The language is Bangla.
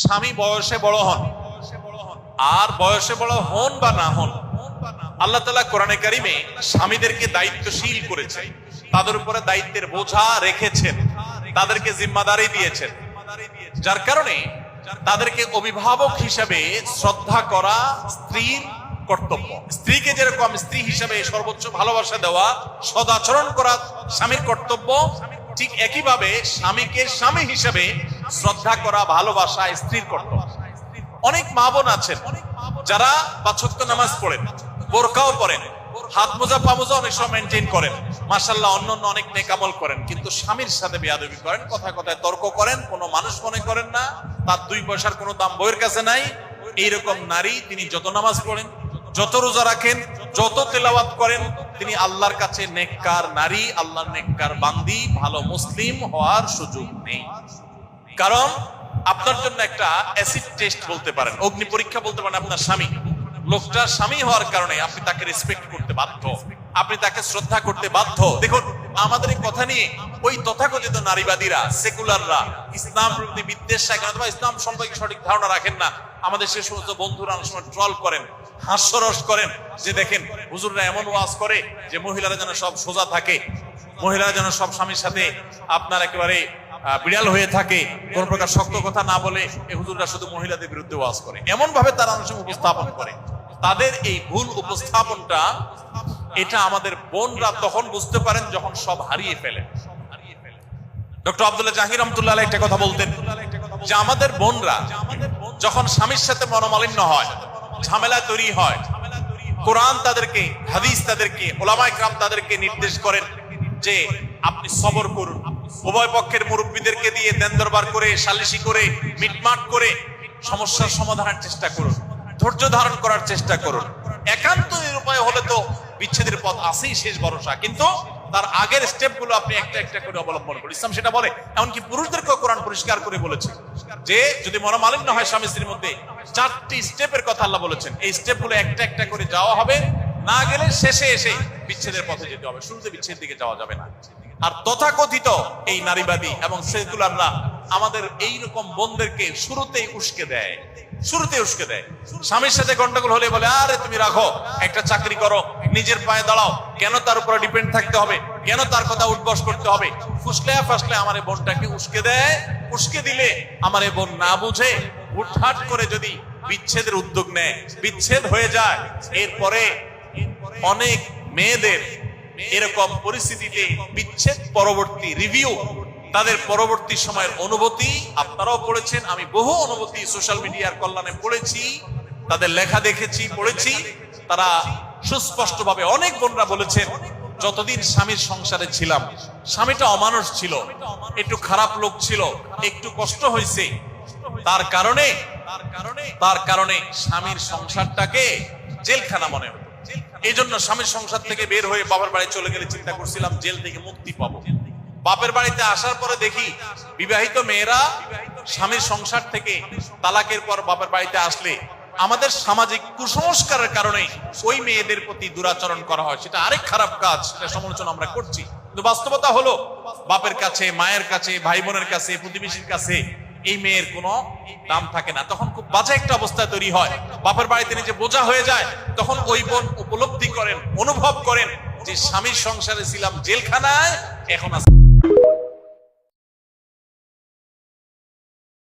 স্বামী বয়সে বড় হন, আর বয়সে বড় হন বা না হন, আল্লাহ তাআলা কোরআনে কারিমে স্বামীদেরকে দায়িত্বশীল করেছেন, তাদের উপরে দায়িত্বের বোঝা রেখেছেন, তাদেরকে জিম্মাদারি দিয়েছেন। যার কারণে তাদেরকে অভিভাবক হিসাবে শ্রদ্ধা করা স্ত্রীর কর্তব্য। স্ত্রীকে যেরকম স্ত্রী হিসাবে সর্বোচ্চ ভালোবাসা দেওয়া, সদাচরণ করা স্বামীর কর্তব্য, ঠিক একইভাবে স্বামীকে স্বামী হিসাবে শ্রদ্ধা করা, ভালোবাসা স্ত্রীর কর্তব্য। অনেক মা বোন আছেন যারা ৫ ওয়াক্ত নামাজ পড়েন, বোরকাও পরেন, হাত মোজা পা মোজা অনেক সময় মেনটেন করেন, মাশাআল্লাহ অন্যান্য অনেক নেক আমল করেন, কিন্তু স্বামীর সাথে বেয়াদবি করেন, কথায় কথায় তর্ক করেন, কোনো মানুষ মনে করেন না, তার 2 পয়সার কোনো দাম বইয়ের কাছে নাই। এইরকম নারী তিনি যত নামাজ পড়েন, যত রোজা রাখেন, যত তেলাওয়াত করেন, তিনি আল্লাহর কাছে নেককার নারী, আল্লাহর নেককার বান্দি, ভালো মুসলিম হওয়ার সুযোগ নেই। কারণ আপনার জন্য একটা অ্যাসিড টেস্ট বলতে পারেন, অগ্নি পরীক্ষা বলতে পারেন আপনার স্বামী। লোকটা স্বামী হওয়ার কারণে আপনি তাকে রেসপেক্ট করতে বাধ্য, আপনি তাকে শ্রদ্ধা করতে বাধ্য। দেখুন, আমাদের এই কথা নিয়ে ওই তথাকথিত নারীবাদীরা, সেকুলাররা, ইসলাম প্রতি বিদ্বেষ রাখেন অথবা ইসলাম সম্পর্কে সঠিক ধারণা রাখেন না, আমাদের সে সমস্ত বন্ধুরা অনেক সময় ট্রল করেন, হাস্যরস করেন, যে দেখেন হুজুররা এমন ওয়াজ করে যে মহিলারা যেন সব সোজা থাকে, মহিলারা যেন সব স্বামীর সাথে আপনার একেবারে বিড়াল হয়ে থাকে, কোন প্রকার শক্ত কথা না বলে এই হুজুররা শুধু মহিলাদের বিরুদ্ধে ওয়াজ করে, এমন ভাবে তারা অনেক সময় উপস্থাপন করে। তাদের এই ভুল উপস্থাপনটা, এটা আমাদের বোনরা তখন বুঝতে পারেন যখন সব হারিয়ে ফেলে। ডক্টর আব্দুল্লাহ জাহির রহমাতুল্লাহ আলাইহি একটা কথা বলতেন যে আমাদের বোনরা যখন স্বামীর সাথে মনোমালিন্য হয়, ঝামেলা তৈরি হয়, কোরআন তাদেরকে, হাদিস তাদেরকে, উলামায়ে কেরাম তাদেরকে নির্দেশ করেন যে আপনি সবর করুন, উভয় পক্ষের মুরব্বীদেরকে দিয়ে দেন দরবার করে, সালিশি করে, মিটমাট করে সমস্যার সমাধানের চেষ্টা করুন, ধৈর্য ধারণ করার চেষ্টা করুন। একান্ত উপায় হলে তো বিচ্ছেদের পথ আছেই শেষ ভরসা, কিন্তু তার আগের স্টেপগুলো আপনি একটা একটা করে অবলম্বন করুন। ইসলাম সেটা বলে, এমনকি পুরুষদেরকেও কোরআন পরিষ্কার করে বলেছে যে যদি মনোমালিন্য হয় স্বামী স্ত্রীর মধ্যে, 4টি স্টেপের কথা আল্লাহ বলেছেন, এই স্টেপগুলো একটা একটা করে যাওয়া হবে, না গেলে শেষে এসে বিচ্ছেদের পথে যেতে হবে, শুরুতে বিচ্ছেদের দিকে যাওয়া যাবে না। আর তথাকথিত এই নারীবাদী এবং সেকুলাররা আমাদের এইরকম বোনদেরকে শুরুতেই উস্কে দেয়, স্বামীর সাথে গন্ডগোল হলে বলে আরে তুমি রাখো, একটা চাকরি করো, নিজের পায়ে দাঁড়াও, কেন তার উপরে ডিপেন্ড থাকতে হবে, কেন তার কথা উঠবস করতে হবে। ফুসলে আমার এই বোনটাকে উস্কে দেয়। উস্কে দিলে আমার এই বোন না বুঝে হুটহাট করে যদি বিচ্ছেদের উদ্যোগ নেয়, বিচ্ছেদ হয়ে যায়। এরপরে অনেক মেয়েদের এরকম পরিস্থিতিতে বিচ্ছেদ পরবর্তী রিভিউ, তাদের পরবর্তী সময়ের অনুভূতি আপনারাও পড়েছেন, আমি বহু অনুভূতি সোশ্যাল মিডিয়ার কল্যাণে পড়েছি, তাদের লেখা দেখেছি, পড়েছি। তারা সুস্পষ্টভাবে অনেক বোনরা বলেছেন যতদিন স্বামীর সংসারে ছিলাম, স্বামীটা অমানুষ ছিল, একটু খারাপ লোক ছিল, একটু কষ্ট হয়েছে, তার কারণে স্বামীর সংসারটাকে জেলখানা মনে হতো। এই জন্য স্বামীর সংসার থেকে বের হয়ে বাবার বাড়ি চলে গেলে চিন্তা করছিলাম জেল থেকে মুক্তি পাবো। বাপের বাড়িতে আসার পরে দেখি বিবাহিত মেয়েরা স্বামীর সংসার থেকে তালাকের পর বাপের বাড়িতে আসলে আমাদের সামাজিক কুসংস্কারের কারণে ওই মেয়েদের প্রতি দুরাচরণ করা হয়, সেটা আরেক খারাপ কাজ, সেটা সমালোচনা আমরা করছি। কিন্তু বাস্তবতা হলো বাপের কাছে, মায়ের কাছে, ভাই বোনের কাছে, প্রতিবেশীর কাছে এই মেয়ের কোনো দাম থাকে না। তখন খুব বাজে একটা অবস্থা তৈরি হয়, বাপের বাড়িতে নিজে বোঝা হয়ে যায়। তখন ওই বোন উপলব্ধি করেন, অনুভব করেন যে স্বামীর সংসারে ছিলাম জেলখানায়, এখন